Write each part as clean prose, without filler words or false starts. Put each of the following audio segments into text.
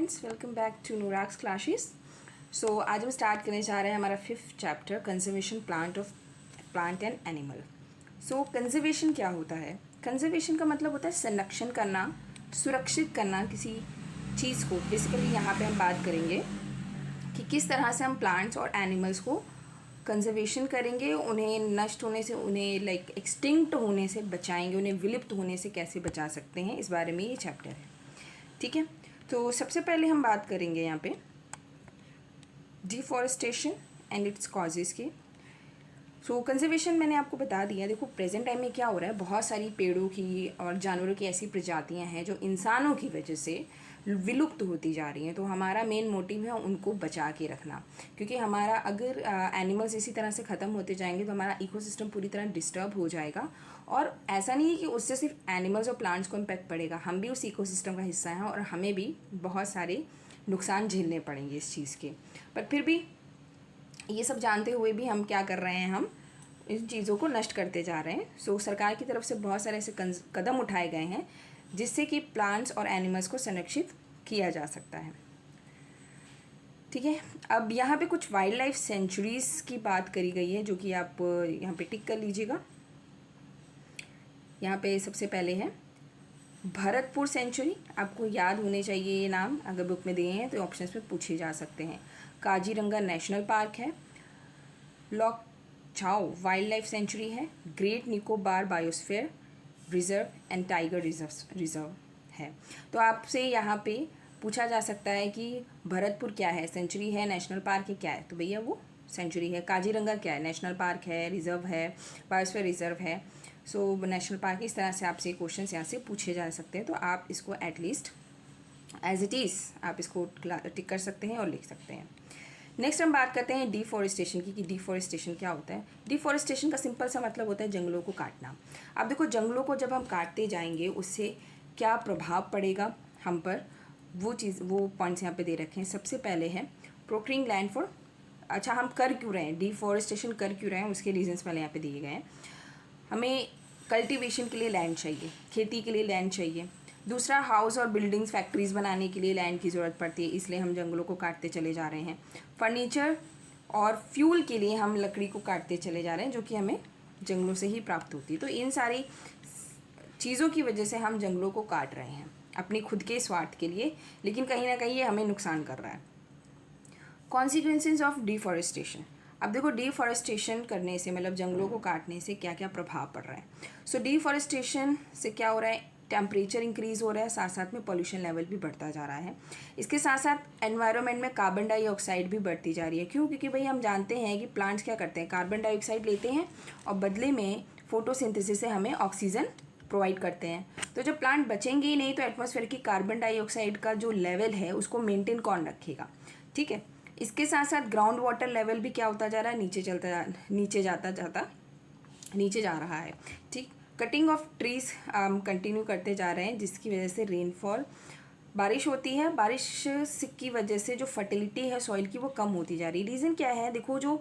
Friends, welcome back to नूराक्स classes. So आज हम स्टार्ट करने जा रहे हैं हमारा 5th chapter conservation plant and animal. So conservation क्या होता है? कंजर्वेशन का मतलब होता है संरक्षण करना, सुरक्षित करना किसी चीज़ को। बेसिकली यहाँ पे हम बात करेंगे कि किस तरह से हम प्लांट्स और एनिमल्स को कंजर्वेशन करेंगे, उन्हें नष्ट होने से, उन्हें एक्सटिंक्ट होने से बचाएंगे, उन्हें विलुप्त होने से कैसे बचा सकते हैं, इस बारे में ये चैप्टर है। ठीक है, तो सबसे पहले हम बात करेंगे यहाँ पे डिफॉरेस्टेशन एंड इट्स कॉजेज़ की। सो कंजर्वेशन मैंने आपको बता दिया। देखो प्रेजेंट टाइम में क्या हो रहा है, बहुत सारी पेड़ों की और जानवरों की ऐसी प्रजातियां हैं जो इंसानों की वजह से विलुप्त होती जा रही हैं। तो हमारा मेन मोटिव है उनको बचा के रखना, क्योंकि हमारा अगर एनिमल्स इसी तरह से ख़त्म होते जाएंगे तो हमारा इकोसिस्टम पूरी तरह डिस्टर्ब हो जाएगा। और ऐसा नहीं है कि उससे सिर्फ एनिमल्स और प्लांट्स को इम्पैक्ट पड़ेगा, हम भी उस इकोसिस्टम का हिस्सा हैं और हमें भी बहुत सारे नुकसान झेलने पड़ेंगे इस चीज़ के। पर फिर भी ये सब जानते हुए भी हम क्या कर रहे हैं, हम इन चीज़ों को नष्ट करते जा रहे हैं। सो सरकार की तरफ से बहुत सारे ऐसे कदम उठाए गए हैं जिससे कि प्लांट्स और एनिमल्स को संरक्षित किया जा सकता है। ठीक है, अब यहाँ पे कुछ वाइल्ड लाइफ सेंचुरीज़ की बात करी गई है जो कि आप यहाँ पे टिक कर लीजिएगा। यहाँ पे सबसे पहले है भरतपुर सेंचुरी, आपको याद होने चाहिए ये नाम, अगर बुक में दिए हैं तो ऑप्शंस में पूछे जा सकते हैं। काजीरंगा नेशनल पार्क है, लॉक छाओ वाइल्ड लाइफ सेंचुरी है, great Nicobar biosphere reserve and tiger reserve है। तो आपसे यहाँ पे पूछा जा सकता है कि भरतपुर क्या है, सेंचुरी है, नेशनल पार्क है, क्या है? तो भैया वो सेंचुरी है। काजीरंगा क्या है? नेशनल पार्क है, रिजर्व है, बायोस्फीयर रिजर्व है। सो नेशनल पार्क, इस तरह से आपसे क्वेश्चन यहाँ से पूछे जा सकते हैं। तो आप इसको एटलीस्ट एज इट इज़ आप इसको टिक कर सकते हैं और लिख सकते हैं। नेक्स्ट हम बात करते हैं डिफॉरेस्टेशन की, कि डिफॉरेस्टेशन क्या होता है। डिफॉरेस्टेशन का सिंपल सा मतलब होता है जंगलों को काटना। अब देखो जंगलों को जब हम काटते जाएंगे उससे क्या प्रभाव पड़ेगा हम पर, वो पॉइंट्स यहाँ पे दे रखे हैं। सबसे पहले है प्रोक्रिंग लैंड फॉर, अच्छा हम कर क्यों रहे हैं, डिफॉरेस्टेशन कर क्यों रहे हैं, उसके रीजंस पहले यहाँ पे दिए गए हैं। हमें कल्टीवेशन के लिए लैंड चाहिए, खेती के लिए लैंड चाहिए। दूसरा, हाउस और बिल्डिंग्स फैक्ट्रीज़ बनाने के लिए लैंड की ज़रूरत पड़ती है, इसलिए हम जंगलों को काटते चले जा रहे हैं। फर्नीचर और फ्यूल के लिए हम लकड़ी को काटते चले जा रहे हैं, जो कि हमें जंगलों से ही प्राप्त होती है। तो इन सारी चीज़ों की वजह से हम जंगलों को काट रहे हैं अपने खुद के स्वार्थ के लिए, लेकिन कहीं ना कहीं ये हमें नुकसान कर रहा है। कॉन्सिक्वेंसेस ऑफ डिफॉरेस्टेशन, अब देखो डिफॉरेस्टेशन करने से मतलब जंगलों को काटने से क्या क्या प्रभाव पड़ रहा है। सो डिफॉरेस्टेशन से क्या हो रहा है, टेम्परेचर इंक्रीज़ हो रहा है, साथ साथ में पॉल्यूशन लेवल भी बढ़ता जा रहा है। इसके साथ साथ एनवायरनमेंट में कार्बन डाइऑक्साइड भी बढ़ती जा रही है। क्यों? क्योंकि भाई हम जानते हैं कि प्लांट्स क्या करते हैं, कार्बन डाइऑक्साइड लेते हैं और बदले में फोटोसिंथेसिस से हमें ऑक्सीजन प्रोवाइड करते हैं। तो जब प्लांट बचेंगे ही नहीं तो एटमॉस्फेयर की कार्बन डाइऑक्साइड का जो लेवल है उसको मेंटेन कौन रखेगा? ठीक है, इसके साथ साथ ग्राउंड वाटर लेवल भी क्या होता जा रहा है, नीचे जा रहा है। ठीक, कटिंग ऑफ ट्रीज कंटिन्यू करते जा रहे हैं, जिसकी वजह से रेनफॉल, बारिश होती है, बारिश की वजह से जो फर्टिलिटी है सॉइल की वो कम होती जा रही है। रीज़न क्या है? देखो जो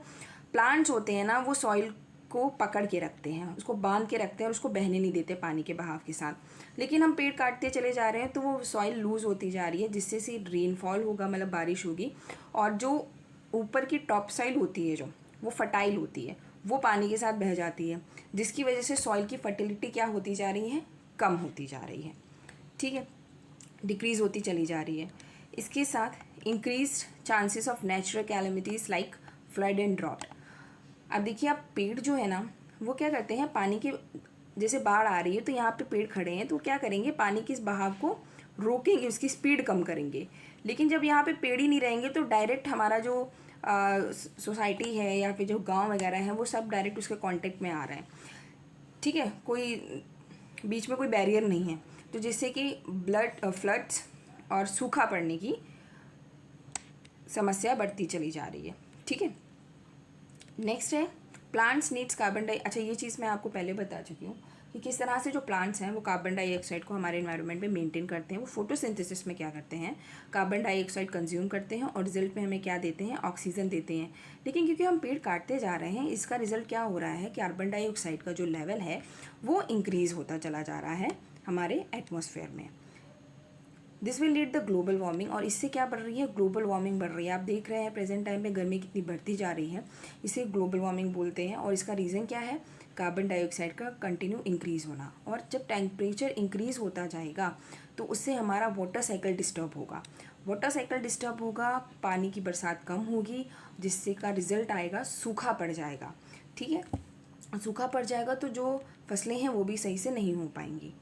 प्लांट्स होते हैं ना वो सॉइल को पकड़ के रखते हैं, उसको बांध के रखते हैं और उसको बहने नहीं देते पानी के बहाव के साथ। लेकिन हम पेड़ काटते चले जा रहे हैं तो वो सॉइल लूज़ होती जा रही है, जिससे से रेनफॉल होगा, मतलब बारिश होगी, और जो ऊपर की टॉप साइड होती है जो वो फर्टाइल होती है वो पानी के साथ बह जाती है, जिसकी वजह से सॉइल की फर्टिलिटी क्या होती जा रही है, कम होती जा रही है। ठीक है, डिक्रीज़ होती चली जा रही है। इसके साथ increase chances of natural calamities like flood and drought. अब देखिए, आप पेड़ जो है ना वो क्या करते हैं, पानी के जैसे बाढ़ आ रही है तो यहाँ पे पेड़ खड़े हैं तो क्या करेंगे, पानी के इस बहाव को रोकेंगे, उसकी स्पीड कम करेंगे। लेकिन जब यहाँ पे पेड़ ही नहीं रहेंगे तो डायरेक्ट हमारा जो सोसाइटी है या फिर जो गांव वगैरह है वो सब डायरेक्ट उसके कांटेक्ट में आ रहे हैं। ठीक है, कोई बीच में कोई बैरियर नहीं है, तो जिससे कि फ्लड्स और सूखा पड़ने की समस्या बढ़ती चली जा रही है। ठीक है, नेक्स्ट है प्लांट्स नीड्स कार्बन डाई, अच्छा ये चीज़ मैं आपको पहले बता चुकी हूँ कि किस तरह से जो प्लांट्स हैं वो कार्बन डाइऑक्साइड को हमारे एनवायरनमेंट में मेंटेन करते हैं। वो फोटोसिंथेसिस में क्या करते हैं, कार्बन डाइऑक्साइड कंज्यूम करते हैं और रिजल्ट में हमें क्या देते हैं, ऑक्सीजन देते हैं। लेकिन क्योंकि हम पेड़ काटते जा रहे हैं, इसका रिजल्ट क्या हो रहा है, कार्बन डाइऑक्साइड का जो लेवल है वो इंक्रीज़ होता चला जा रहा है हमारे एटमॉस्फेयर में। This will lead the global warming, और इससे क्या बढ़ रही है, ग्लोबल वार्मिंग बढ़ रही है। आप देख रहे हैं प्रेजेंट टाइम में गर्मी कितनी बढ़ती जा रही है, इसे ग्लोबल वार्मिंग बोलते हैं। और इसका रीज़न क्या है, कार्बन डाइऑक्साइड का कंटिन्यू इंक्रीज़ होना। और जब टेम्परेचर इंक्रीज़ होता जाएगा तो उससे हमारा वाटर साइकिल डिस्टर्ब होगा। वाटर साइकिल डिस्टर्ब होगा, पानी की बरसात कम होगी, जिससे का रिजल्ट आएगा सूखा पड़ जाएगा। ठीक है, सूखा पड़ जाएगा तो जो फसलें हैं वो भी सही से नहीं हो पाएंगी।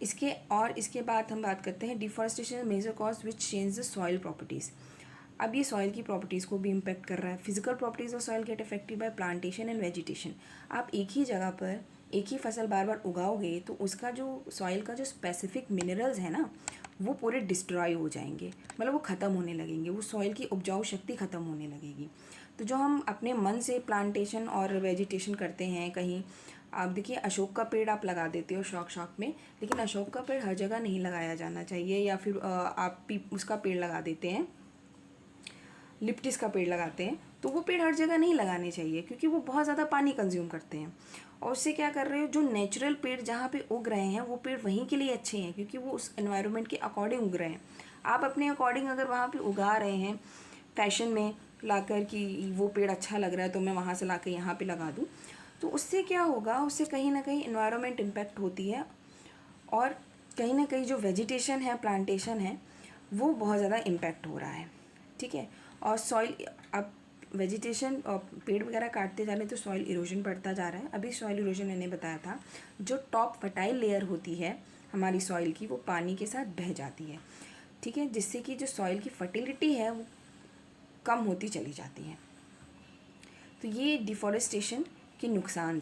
इसके बाद हम बात करते हैं deforestation major cause which change the soil properties. अब ये सॉइल की प्रॉपर्टीज़ को भी इम्पेक्ट कर रहा है। Physical properties of soil get affected by plantation and vegetation. आप एक ही जगह पर एक ही फसल बार बार उगाओगे तो उसका जो सॉइल का जो स्पेसिफिक मिनरल्स है ना, वो पूरे डिस्ट्रॉय हो जाएंगे, मतलब वो ख़त्म होने लगेंगे, वो सॉइल की उपजाऊ शक्ति ख़त्म होने लगेगी। तो जो हम अपने मन से प्लांटेशन और वेजिटेशन करते हैं, कहीं आप देखिए अशोक का पेड़ आप लगा देते हो शौक में, लेकिन अशोक का पेड़ हर जगह नहीं लगाया जाना चाहिए। या फिर आप उसका पेड़ लगा देते हैं, लिप्टिस का पेड़ लगाते हैं, तो वो पेड़ हर जगह नहीं लगाने चाहिए क्योंकि वो बहुत ज़्यादा पानी कंज्यूम करते हैं। और उससे क्या कर रहे हो, जो नेचुरल पेड़ जहाँ पे उग रहे हैं वो पेड़ वहीं के लिए अच्छे हैं क्योंकि वो उस एनवायरनमेंट के अकॉर्डिंग उग रहे हैं। आप अपने अकॉर्डिंग अगर वहाँ पे उगा रहे हैं फैशन में लाकर कि वो पेड़ अच्छा लग रहा है तो मैं वहाँ से ला कर यहाँ पर लगा दूँ, तो उससे क्या होगा, उससे कहीं ना कहीं एनवायरनमेंट इम्पैक्ट होती है। और कहीं ना कहीं जो वेजिटेशन है, प्लांटेशन है, वो बहुत ज़्यादा इम्पैक्ट हो रहा है। ठीक है, और सॉइल, अब वेजिटेशन और पेड़ वगैरह काटते जा रहे हैं तो सॉइल इरोजन बढ़ता जा रहा है। अभी सॉइल इरोजन मैंने बताया था, जो टॉप फर्टाइल लेयर होती है हमारी सॉइल की, वो पानी के साथ बह जाती है। ठीक है, जिससे कि जो सॉइल की फर्टिलिटी है वो कम होती चली जाती है। तो ये डिफॉरेस्टेशन के नुकसान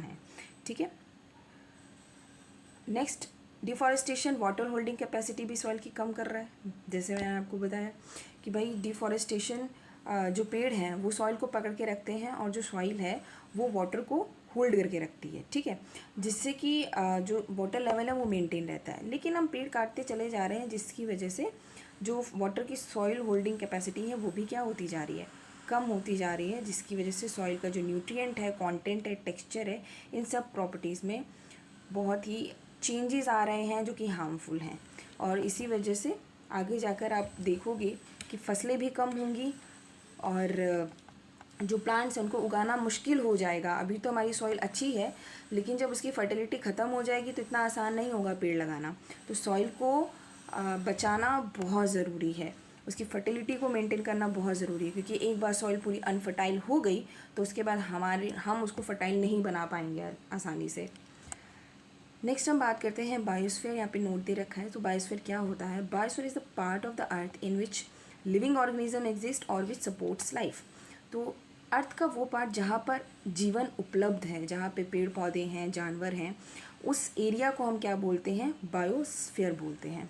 हैं। ठीक है, next, deforestation water holding capacity भी सॉइल की कम कर रहा है। जैसे मैंने आपको बताया कि भाई डिफॉरेस्टेशन, जो पेड़ हैं वो सॉइल को पकड़ के रखते हैं और जो सॉइल है वो वाटर को होल्ड करके रखती है। ठीक है, जिससे कि जो वाटर लेवल है वो मेंटेन रहता है। लेकिन हम पेड़ काटते चले जा रहे हैं जिसकी वजह से जो वाटर की सॉइल होल्डिंग कैपेसिटी है वो भी क्या होती जा रही है, कम होती जा रही है, जिसकी वजह से सॉइल का जो न्यूट्रिएंट है, कंटेंट है, टेक्सचर है, इन सब प्रॉपर्टीज़ में बहुत ही चेंजेस आ रहे हैं जो कि हार्मफुल हैं। और इसी वजह से आगे जाकर आप देखोगे कि फसलें भी कम होंगी और जो प्लांट्स हैं उनको उगाना मुश्किल हो जाएगा। अभी तो हमारी सॉइल अच्छी है, लेकिन जब उसकी फर्टिलिटी ख़त्म हो जाएगी तो इतना आसान नहीं होगा पेड़ लगाना। तो सॉइल को बचाना बहुत ज़रूरी है, उसकी फर्टिलिटी को मेंटेन करना बहुत ज़रूरी है, क्योंकि एक बार सॉइल पूरी अनफर्टाइल हो गई तो उसके बाद हम उसको फर्टाइल नहीं बना पाएंगे आसानी से। नेक्स्ट हम बात करते हैं बायोस्फीयर। यहाँ पे नोट दे रखा है, तो बायोस्फीयर क्या होता है। Biosphere is the part of the earth in which living organism exist और विच सपोर्ट्स लाइफ। तो अर्थ का वो पार्ट जहाँ पर जीवन उपलब्ध है, जहाँ पे पेड़ पौधे हैं, जानवर हैं, उस एरिया को हम क्या बोलते हैं, बायोस्फीयर बोलते हैं।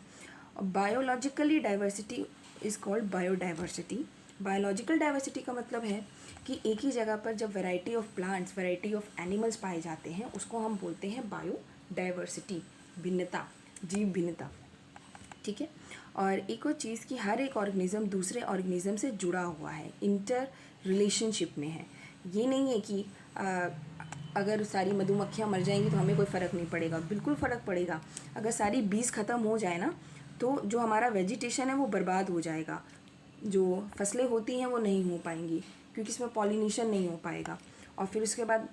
Biologically diversity is called biodiversity. Biological diversity का मतलब है कि एक ही जगह पर जब variety of plants, variety of animals पाए जाते हैं उसको हम बोलते हैं बायोडाइवर्सिटी, भिन्नता, जीव भिन्नता। ठीक है, और एक और चीज़ कि हर एक ऑर्गेनिज्म दूसरे ऑर्गेनिज्म से जुड़ा हुआ है, इंटर रिलेशनशिप में है। ये नहीं है कि अगर सारी मधुमक्खियाँ मर जाएंगी तो हमें कोई फ़र्क नहीं पड़ेगा, बिल्कुल फ़र्क पड़ेगा। अगर सारी बीज ख़त्म हो जाए ना तो जो हमारा वेजिटेशन है वो बर्बाद हो जाएगा, जो फसलें होती हैं वो नहीं हो पाएंगी क्योंकि इसमें पॉलिनेशन नहीं हो पाएगा। और फिर उसके बाद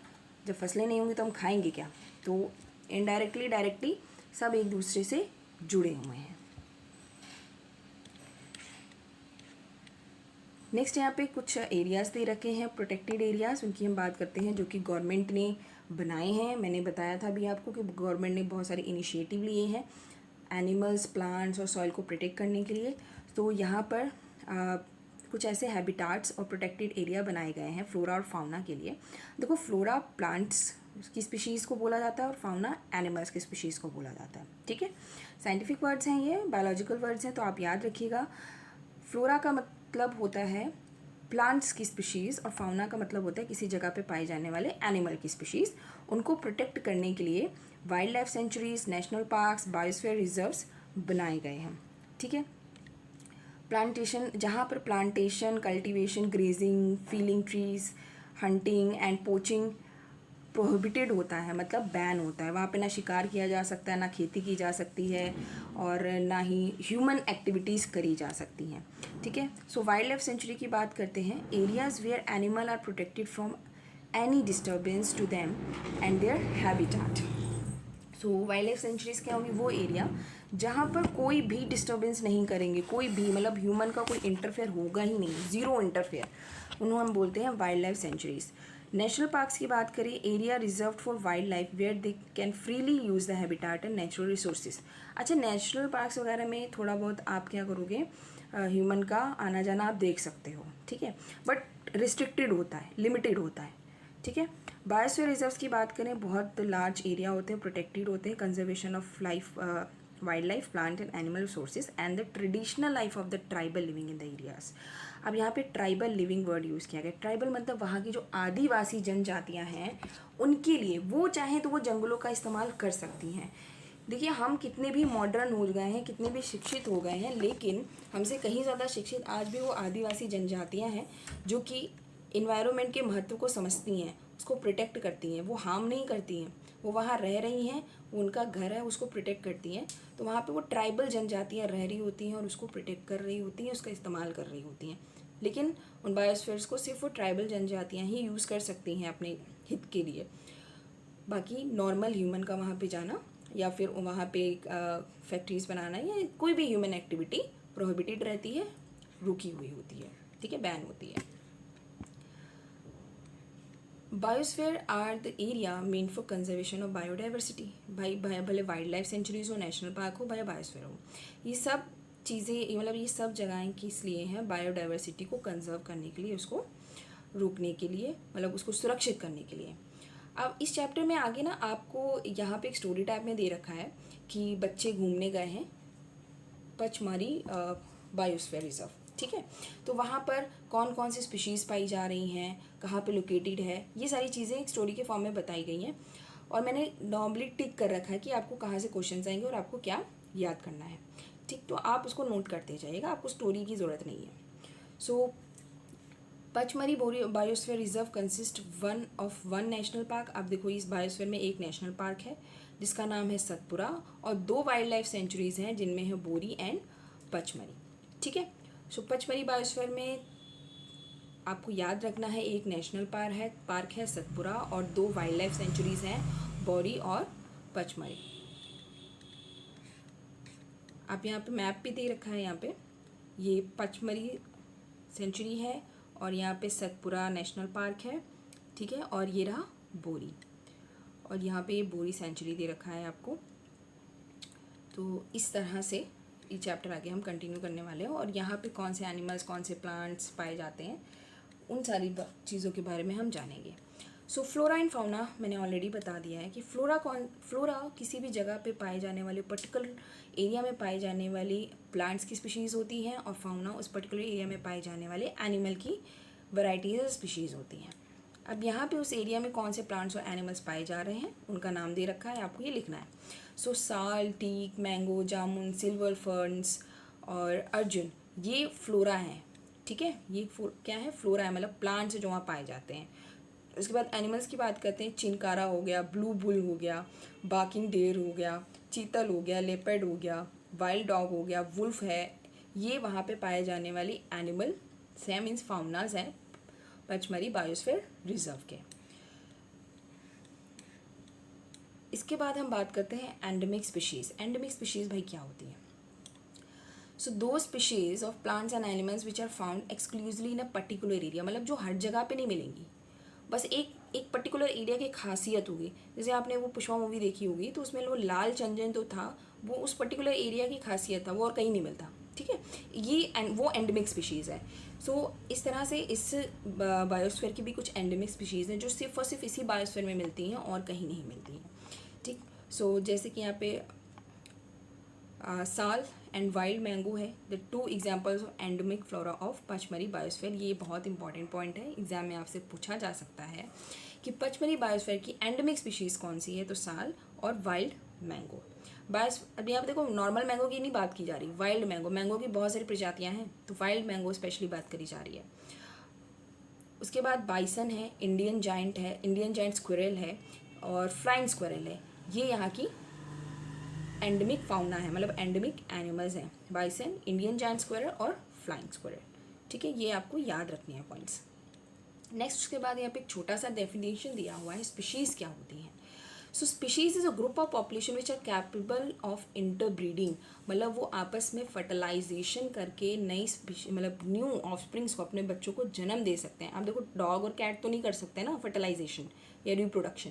जब फसलें नहीं होंगी तो हम खाएंगे क्या। तो इनडायरेक्टली डायरेक्टली सब एक दूसरे से जुड़े हुए हैं। नेक्स्ट यहाँ पे कुछ एरियाज़ दे रखे हैं, प्रोटेक्टेड एरियाज़, उनकी हम बात करते हैं जो कि गवर्नमेंट ने बनाए हैं। मैंने बताया था अभी आपको कि गवर्नमेंट ने बहुत सारे इनिशिएटिव लिए हैं एनिमल्स, प्लांट्स और सॉइल को प्रोटेक्ट करने के लिए। तो यहाँ पर कुछ ऐसे हैबिटाट्स और प्रोटेक्टेड एरिया बनाए गए हैं फ्लोरा और फाउना के लिए। देखो, फ्लोरा प्लांट्स की स्पीशीज़ को बोला जाता है और फाउना एनिमल्स की स्पीशीज़ को बोला जाता है। ठीक है, साइंटिफिक वर्ड्स हैं, ये बायोलॉजिकल वर्ड्स हैं, तो आप याद रखिएगा। फ्लोरा का मतलब होता है प्लांट्स की स्पीशीज़ और फाउना का मतलब होता है किसी जगह पे पाए जाने वाले एनिमल की स्पीशीज़। उनको प्रोटेक्ट करने के लिए wild life centuries, national parks, biosphere reserves बनाए गए हैं। ठीक है, प्लांटेशन, जहाँ पर plantation, cultivation, grazing, feeling trees, hunting and poaching prohibited होता है, मतलब बैन होता है। वहाँ पे ना शिकार किया जा सकता है, ना खेती की जा सकती है, और ना ही ह्यूमन एक्टिविटीज़ करी जा सकती हैं। ठीक है, सो वाइल्ड लाइफ सेंचुरी की बात करते हैं। Areas where animal are protected from any disturbance to them and their habitat. So wild life sanctuaries क्या होगी? वो एरिया जहाँ पर कोई भी डिस्टर्बेंस नहीं करेंगे, कोई भी, मतलब ह्यूमन का कोई इंटरफेयर होगा ही नहीं, ज़ीरो इंटरफेयर, उन्होंने हम बोलते हैं wild life sanctuaries. National parks की बात करें, area reserve for wild life where they can freely use the habitat and natural resources. अच्छा, नेशनल पार्क्स वगैरह में थोड़ा बहुत आप क्या करोगे, ह्यूमन का आना जाना आप देख सकते हो, ठीक है, बट रिस्ट्रिक्टेड होता है, लिमिटेड होता है, ठीक है। बायोस्फीयर रिजर्व्स की बात करें, बहुत लार्ज एरिया होते हैं, प्रोटेक्टेड होते हैं, conservation of life, wild life, plant and animal resources and the traditional life of the tribal living in the areas. अब यहाँ पे ट्राइबल लिविंग वर्ड यूज़ किया गया। ट्राइबल मतलब वहाँ की जो आदिवासी जनजातियाँ हैं उनके लिए, वो चाहें तो वो जंगलों का इस्तेमाल कर सकती हैं। देखिए, हम कितने भी मॉडर्न हो गए हैं, कितने भी शिक्षित हो गए हैं, लेकिन हमसे कहीं ज़्यादा शिक्षित आज भी वो आदिवासी जनजातियाँ हैं जो कि इन्वायरमेंट के महत्व को समझती हैं, उसको प्रोटेक्ट करती हैं, वो हार्म नहीं करती हैं, वो वहाँ रह रही हैं, वो उनका घर है, उसको प्रोटेक्ट करती हैं। तो वहाँ पे वो ट्राइबल जनजातियाँ रह रही होती हैं और उसको प्रोटेक्ट कर रही होती हैं, उसका इस्तेमाल कर रही होती हैं। लेकिन उन बायोस्फीयर्स को सिर्फ वो ट्राइबल जनजातियाँ ही यूज़ कर सकती हैं अपने हित के लिए। बाकी नॉर्मल ह्यूमन का वहाँ पे जाना या फिर वहाँ पे फैक्ट्रीज़ बनाना या कोई भी ह्यूमन एक्टिविटी प्रोहिबिटेड रहती है, रुकी हुई होती है, ठीक है, बैन होती है। Biosphere are the area main for conservation of biodiversity. भाई भले वाइल्ड लाइफ सेंचुरीज हो, नेशनल पार्क हो, या बायोस्फीयर हो, ये सब चीज़ें, मतलब ये सब जगहें किस लिए हैं? बायोडाइवर्सिटी को कंजर्व करने के लिए, उसको रोकने के लिए, मतलब उसको सुरक्षित करने के लिए। अब इस चैप्टर में आगे ना आपको यहाँ पे एक स्टोरी टाइप में दे रखा है कि बच्चे घूमने गए हैं पचमढ़ी बायोस्फीयर रिजर्व, ठीक है। तो वहाँ पर कौन कौन सी स्पीशीज़ पाई जा रही हैं, कहाँ पे लोकेटेड है, ये सारी चीज़ें एक स्टोरी के फॉर्म में बताई गई हैं। और मैंने नॉर्मली टिक कर रखा है कि आपको कहाँ से क्वेश्चन आएंगे और आपको क्या याद करना है, ठीक। तो आप उसको नोट करते जाइएगा, आपको स्टोरी की ज़रूरत नहीं है। So Pachmarhi biosphere reserve consist one national park. आप देखो, इस बायोस्फीयर में एक नेशनल पार्क है जिसका नाम है सतपुरा, और 2 वाइल्ड लाइफ सेंचुरीज़ हैं जिनमें है बोरी एंड पचमढ़ी, ठीक है। सो पचमढ़ी बायोस्फीयर में आपको याद रखना है, एक नेशनल पार्क है सतपुरा, और 2 वाइल्ड लाइफ सेंचुरीज़ हैं, बोरी और पचमढ़ी। आप यहाँ पे मैप भी दे रखा है, यहाँ पे ये पचमढ़ी सेंचुरी है और यहाँ पे सतपुरा नेशनल पार्क है, ठीक है, और ये रहा बोरी, और यहाँ पे ये बोरी सेंचुरी दे रखा है आपको। तो इस तरह से ये चैप्टर आगे हम कंटिन्यू करने वाले हैं, और यहाँ पे कौन से एनिमल्स, कौन से प्लांट्स पाए जाते हैं, उन सारी चीज़ों के बारे में हम जानेंगे। सो फ्लोरा एंड फाउना मैंने ऑलरेडी बता दिया है कि फ्लोरा किसी भी जगह पे पाए जाने वाले, पर्टिकुलर एरिया में पाए जाने वाली प्लांट्स की स्पीशीज़ होती हैं, और फाउना उस पर्टिकुलर एरिया में पाए जाने वाले एनिमल की वैराइटीज़ स्पीशीज़ होती हैं। अब यहाँ पे उस एरिया में कौन से प्लांट्स और एनिमल्स पाए जा रहे हैं, उनका नाम दे रखा है, आपको ये लिखना है। सो साल, टीक, मैंगो, जामुन, सिल्वर फर्न्स और अर्जुन, ये फ्लोरा हैं, ठीक है। ये क्या है? फ्लोरा है, मतलब प्लांट्स जो वहाँ पाए जाते हैं। उसके बाद एनिमल्स की बात करते हैं, चिनकारा हो गया, ब्लू बुल हो गया, बार्किंग डेयर हो गया, चीतल हो गया, लेपर्ड हो गया, वाइल्ड डॉग हो गया, वुल्फ है, ये वहाँ पे पाए जाने वाली एनिमल से मीन्स फाउनाज हैं पचमढ़ी बायोस्फीयर रिजर्व के। इसके बाद हम बात करते हैं एंडेमिक स्पीशीज़। एंडेमिक स्पीशीज़ भाई क्या होती है? सो दो species of plants and animals which are found exclusively in a particular area, मतलब जो हर जगह पे नहीं मिलेंगी, बस एक पर्टिकुलर एरिया की खासियत होगी। जैसे आपने वो पुष्पा मूवी देखी होगी, तो उसमें वो लाल चंदन तो था, वो उस पर्टिकुलर एरिया की खासियत था, वो और कहीं नहीं मिलता, ठीक है। ये वो एंडेमिक स्पीशीज़ है। सो इस तरह से इस बायोस्फीयर की भी कुछ एंडेमिक स्पीशीज़ हैं जो सिर्फ और सिर्फ इसी बायोस्फीयर में मिलती हैं और कहीं नहीं मिलती हैं, ठीक। सो जैसे कि यहाँ पे साल एंड वाइल्ड मैंगो है, the 2 examples of endemic flora of Pachmarhi biosphere. ये बहुत इंपॉर्टेंट पॉइंट है, एग्जाम में आपसे पूछा जा सकता है कि पचमढ़ी बायोस्फीयर की एंडेमिक स्पीशीज़ कौन सी है, तो साल और वाइल्ड मैंगो। अभी आप देखो, नॉर्मल मैंगो की नहीं बात की जा रही, वाइल्ड मैंगो की बहुत सारी प्रजातियाँ हैं, तो वाइल्ड मैंगो स्पेशली बात करी जा रही है। उसके बाद बाइसन है, इंडियन जायंट है, इंडियन जायंट स्क्विरल है और फ्लाइंग स्क्विरल है। ये यहाँ की एंडेमिक फाउना है, मतलब एंडेमिक एनिमल्स हैं, बाइसन, इंडियन जायंट स्क्विरल और फ्लाइंग स्क्विरल। ठीक है, ये आपको याद रखनी है पॉइंट्स। नेक्स्ट उसके बाद यहाँ पे एक छोटा सा डेफिनेशन दिया हुआ है, स्पीशीज़ क्या होती हैं। So species is a group of population which are capable of interbreeding, मतलब वो आपस में फर्टिलाइजेशन करके नई मतलब न्यू ऑफस्प्रिंग्स को, अपने बच्चों को जन्म दे सकते हैं। आप देखो डॉग और कैट तो नहीं कर सकते ना फर्टिलाइजेशन या रिप्रोडक्शन,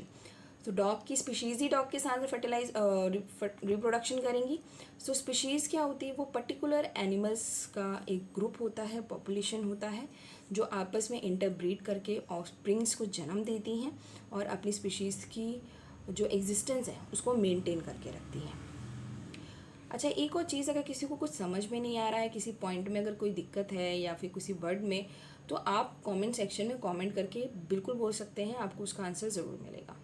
तो डॉग की स्पीशीज़ ही डॉग के साथ फर्टिलाइज रिप्रोडक्शन करेंगी। सो स्पीशीज़ क्या होती है, वो पर्टिकुलर एनिमल्स का एक ग्रुप होता है, पॉपुलेशन होता है, जो आपस में इंटरब्रीड करके ऑफस्प्रिंग्स को जन्म देती हैं और अपनी स्पीशीज़ की जो एग्जिस्टेंस है उसको मेंटेन करके रखती है। अच्छा, एक और चीज़, अगर किसी को कुछ समझ में नहीं आ रहा है, किसी पॉइंट में अगर कोई दिक्कत है या फिर किसी वर्ड में, तो आप कमेंट सेक्शन में कमेंट करके बिल्कुल बोल सकते हैं, आपको उसका आंसर ज़रूर मिलेगा।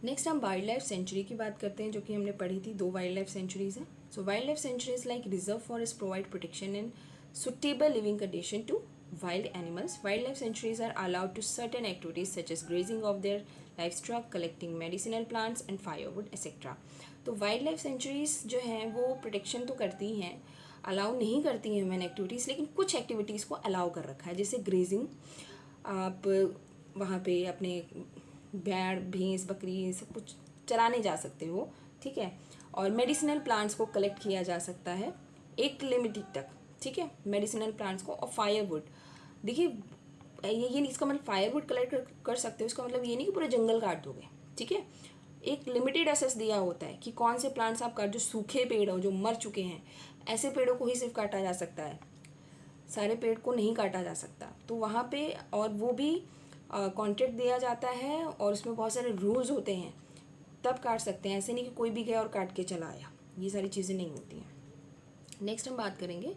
नेक्स्ट हम वाइल्ड लाइफ सेंचुरी की बात करते हैं, जो कि हमने पढ़ी थी। 2 वाइल्ड लाइफ सेंचुरीज़ हैं। So wild life sanctuaries like reserve forest provide protection and suitable living condition to wild animals. Wildlife sanctuaries are allowed to certain activities such as grazing of their livestock, collecting medicinal plants and firewood, etc. तो wild life centuries जो हैं वो protection तो करती हैं, allow नहीं करती हैं ह्यूमन एक्टिविटीज़, लेकिन कुछ एक्टिविटीज़ को अलाउ कर रखा है, जैसे ग्रेजिंग, आप वहाँ पे अपने भेड़ भैंस बकरी सब कुछ चराने जा सकते हो, ठीक है। और मेडिसिनल प्लांट्स को कलेक्ट किया जा सकता है एक लिमिटेड तक, ठीक है, मेडिसिनल प्लांट्स को। और फायरवुड, देखिए ये इसका मतलब फायरवुड कलेक्ट कर सकते हो, इसका मतलब ये नहीं कि पूरे जंगल काट दोगे, ठीक है। एक लिमिटेड एसेस दिया होता है कि कौन से प्लांट्स आप काट, जो सूखे पेड़ हो, जो मर चुके हैं, ऐसे पेड़ों को ही सिर्फ काटा जा सकता है, सारे पेड़ को नहीं काटा जा सकता। तो वहाँ पे और वो भी कॉन्ट्रैक्ट दिया जाता है और उसमें बहुत सारे रूल्स होते हैं, तब काट सकते हैं, ऐसे नहीं कि कोई भी गया और काट के चला आया, ये सारी चीज़ें नहीं होती हैं। नेक्स्ट हम बात करेंगे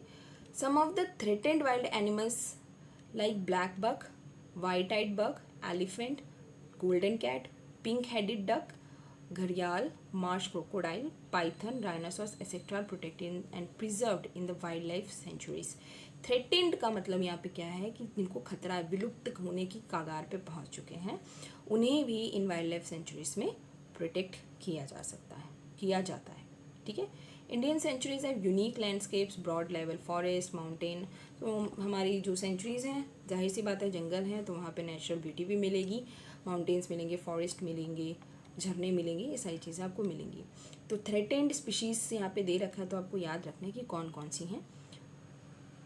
some of the threatened wild animals like black buck, white eyed buck, elephant, golden cat, pink headed duck, घड़ियाल, marsh crocodile, python, rhinoceros etcetera protected and preserved in the wild life sanctuaries. Threatened का मतलब यहाँ पे क्या है कि जिनको खतरा है, विलुप्त होने की कगार पे पहुँच चुके हैं, उन्हें भी इन वाइल्ड लाइफ सेंचुरीज में प्रोटेक्ट किया जा सकता है, किया जाता है, ठीक है। Indian sanctuaries have unique landscapes, broad level forest, mountain. तो हमारी जो सेंचुरीज़ हैं, जाहिर सी बात है जंगल हैं, तो वहाँ पे नेचुरल ब्यूटी भी मिलेगी, माउंटेन्स मिलेंगे, फॉरेस्ट मिलेंगे, झरने मिलेंगे, ये सारी चीज़ें आपको मिलेंगी। तो थ्रेटेंड स्पीशीज़ यहाँ पे दे रखा है, तो आपको याद रखना है कि कौन कौन सी हैं।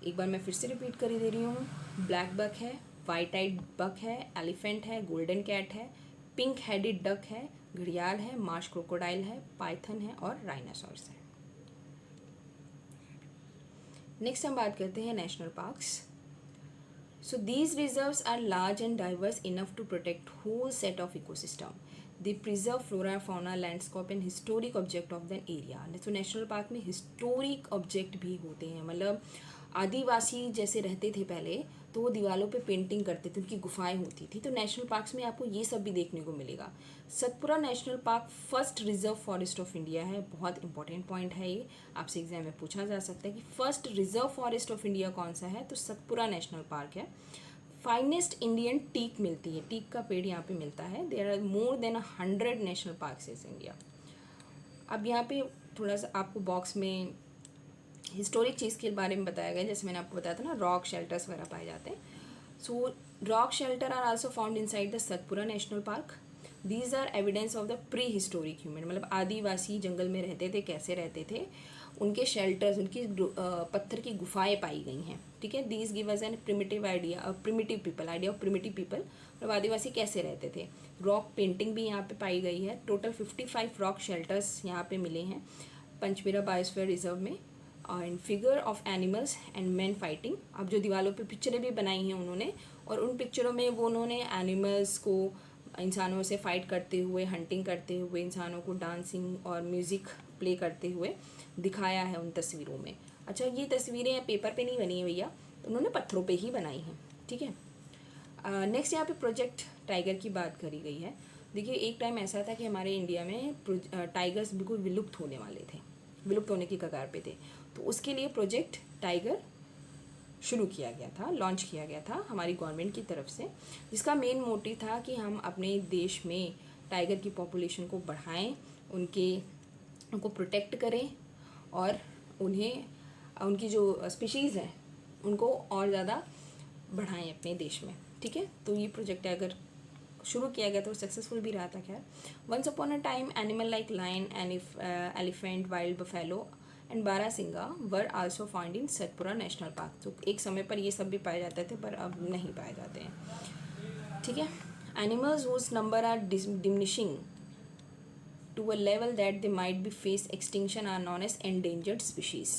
एक बार मैं फिर से रिपीट कर ही दे रही हूँ। ब्लैक बक है, वाइट आइड बक है, एलिफेंट है, गोल्डन कैट है, पिंक हेडेड डक है, घड़ियाल है, मार्श क्रोकोडाइल है, पाइथन है और राइनासोरस है। नेक्स्ट हम बात करते हैं national parks. So these reserves are large and diverse enough to protect whole set of ecosystem. They preserve flora fauna landscape and historic object of than area. तो national park में historic object भी होते हैं, मतलब आदिवासी जैसे रहते थे पहले, तो वो दीवारों पे पेंटिंग करते थे, उनकी गुफाएं होती थी। तो नेशनल पार्क्स में आपको ये सब भी देखने को मिलेगा। Satpura national park first reserve forest of India है, बहुत इंपॉर्टेंट पॉइंट है ये, आपसे एग्जाम में पूछा जा सकता है कि first reserve forest of India कौन सा है, तो सतपुरा नेशनल पार्क है। फाइनेस्ट इंडियन टीक मिलती है, टीक का पेड़ यहाँ पे मिलता है। There are more than 100 national parks is India. अब यहाँ पे थोड़ा सा आपको बॉक्स में हिस्टोरिक चीज़ के बारे में बताया गया, जैसे मैंने आपको बताया था ना, रॉक शेल्टर्स वगैरह पाए जाते हैं। So rock shelter are also found inside the Satpura national park. These are evidence of the prehistoric human, मतलब आदिवासी जंगल में रहते थे, कैसे रहते थे, उनके शेल्टर्स, उनकी पत्थर की गुफाएं पाई गई हैं, ठीक है। These give us an primitive idea, primitive people, idea of primitive people, मतलब आदिवासी कैसे रहते थे। रॉक पेंटिंग भी यहाँ पे पाई गई है। टोटल 55 रॉक शेल्टर्स यहाँ पे मिले हैं पंचमीरा बायोस्फीयर रिजर्व में। And figure of animals and man fighting, अब जो दीवारों पे पिक्चरें भी बनाई हैं उन्होंने, और उन पिक्चरों में वो उन्होंने एनिमल्स को इंसानों से फाइट करते हुए, हंटिंग करते हुए, इंसानों को डांसिंग और म्यूज़िक प्ले करते हुए दिखाया है उन तस्वीरों में। अच्छा, ये तस्वीरें पेपर पे नहीं बनी है भैया, उन्होंने पत्थरों पे ही बनाई हैं, ठीक है। नेक्स्ट यहाँ पे प्रोजेक्ट टाइगर की बात करी गई है। देखिए, एक टाइम ऐसा था कि हमारे इंडिया में टाइगर्स बिल्कुल विलुप्त होने वाले थे, विलुप्त होने की कगार पे थे, तो उसके लिए प्रोजेक्ट टाइगर शुरू किया गया था, लॉन्च किया गया था हमारी गवर्नमेंट की तरफ से, जिसका मेन मोटिव था कि हम अपने देश में टाइगर की पॉपुलेशन को बढ़ाएं, उनको प्रोटेक्ट करें और उन्हें उनकी जो स्पीशीज़ है उनको और ज़्यादा बढ़ाएं अपने देश में। ठीक है, तो ये प्रोजेक्ट अगर शुरू किया गया तो सक्सेसफुल भी रहा था। खैर, once upon a time animal like lion, elephant, wild buffalo and barasingha were also found in Satpura national park. तो एक समय पर ये सब भी पाए जाते थे पर अब नहीं पाए जाते हैं। ठीक है, animals whose number are diminishing to a level that they might be face extinction are known as endangered species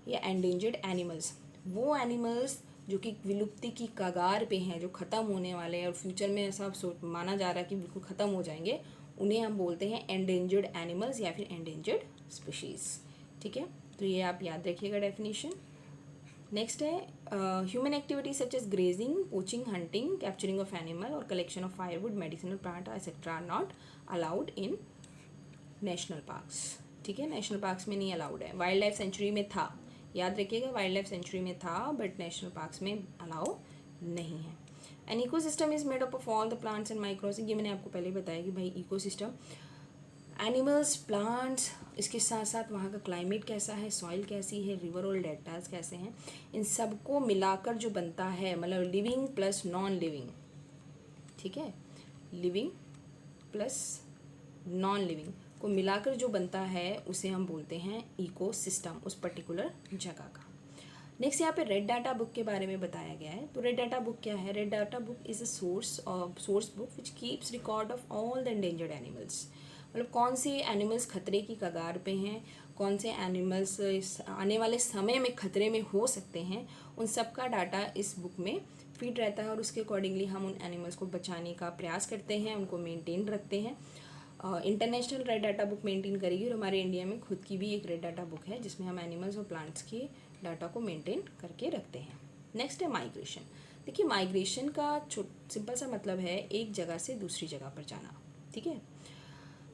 या एंडेंजर्ड एनिमल्स। वो एनिमल्स जो कि विलुप्ति की कगार पे हैं, जो ख़त्म होने वाले हैं और फ्यूचर में ऐसा माना जा रहा है कि बिल्कुल ख़त्म हो जाएंगे, उन्हें हम बोलते हैं एंडेंजर्ड एनिमल्स या फिर एंडेंजर्ड स्पीशीज़। ठीक है, तो ये आप याद रखिएगा डेफिनेशन। नेक्स्ट है human activities such as grazing, poaching, hunting, capturing of animal और collection of firewood, medicinal plant etcetera are not allowed in national parks. ठीक है, नेशनल पार्क्स में नहीं अलाउड है। वाइल्ड लाइफ सेंचुरी में था, याद रखिएगा, वाइल्ड लाइफ सेंचुरी में था बट नेशनल पार्क्स में अलाउ नहीं है। An ecosystem is made up of all the plants and micros. ये मैंने आपको पहले बताया कि भाई इकोसिस्टम एनिमल्स, प्लांट्स, इसके साथ साथ वहाँ का क्लाइमेट कैसा है, सॉइल कैसी है, रिवर और डेल्टास कैसे हैं, इन सबको मिलाकर जो बनता है, मतलब लिविंग प्लस नॉन लिविंग। ठीक है, लिविंग प्लस नॉन लिविंग को मिलाकर जो बनता है उसे हम बोलते हैं इकोसिस्टम, उस पर्टिकुलर जगह का। नेक्स्ट यहाँ पे रेड डाटा बुक के बारे में बताया गया है। तो रेड डाटा बुक क्या है? Red data book is a source book which keeps record of all the endangered animals. मतलब कौन से एनिमल्स खतरे की कगार पे हैं, कौन से एनिमल्स आने वाले समय में खतरे में हो सकते हैं, उन सब का डाटा इस बुक में फीड रहता है और उसके अकॉर्डिंगली हम उन एनिमल्स को बचाने का प्रयास करते हैं, उनको मेंटेन रखते हैं। International red data book maintain करेगी और हमारे इंडिया में खुद की भी एक रेड डाटा बुक है जिसमें हम एनिमल्स और प्लांट्स के डाटा को मेंटेन करके रखते हैं। नेक्स्ट है माइग्रेशन। देखिए, माइग्रेशन का सिंपल सा मतलब है एक जगह से दूसरी जगह पर जाना। ठीक है,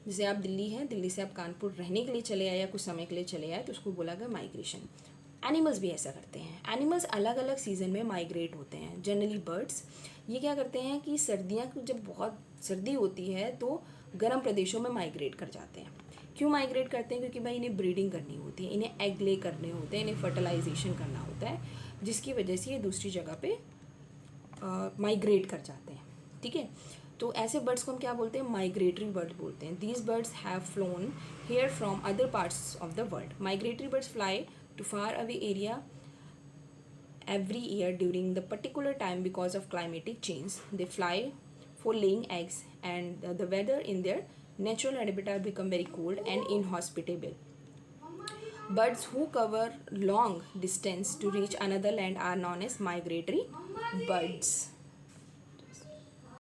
जैसे आप दिल्ली हैं, दिल्ली से आप कानपुर रहने के लिए चले आए या कुछ समय के लिए चले आए तो उसको बोला गया माइग्रेशन। एनिमल्स भी ऐसा करते हैं। एनिमल्स अलग अलग सीज़न में माइग्रेट होते हैं। जनरली बर्ड्स ये क्या करते हैं कि सर्दियाँ जब बहुत सर्दी होती है तो गर्म प्रदेशों में माइग्रेट कर जाते हैं। क्यों माइग्रेट करते हैं? क्योंकि भाई इन्हें ब्रीडिंग करनी होती है, इन्हें एग ले करने होते हैं, इन्हें फर्टिलाइजेशन करना होता है, जिसकी वजह से ये दूसरी जगह पे माइग्रेट कर जाते हैं। ठीक है, तो ऐसे बर्ड्स को हम क्या बोलते हैं? माइग्रेटरी बर्ड्स बोलते हैं। These birds have flown here from other parts of the world. Migratory birds fly to far away area every year during the particular time because of climatic change. They fly for laying eggs and the weather in their natural habitat become very cold and inhospitable. Birds who cover long distance to reach another land are known as migratory birds.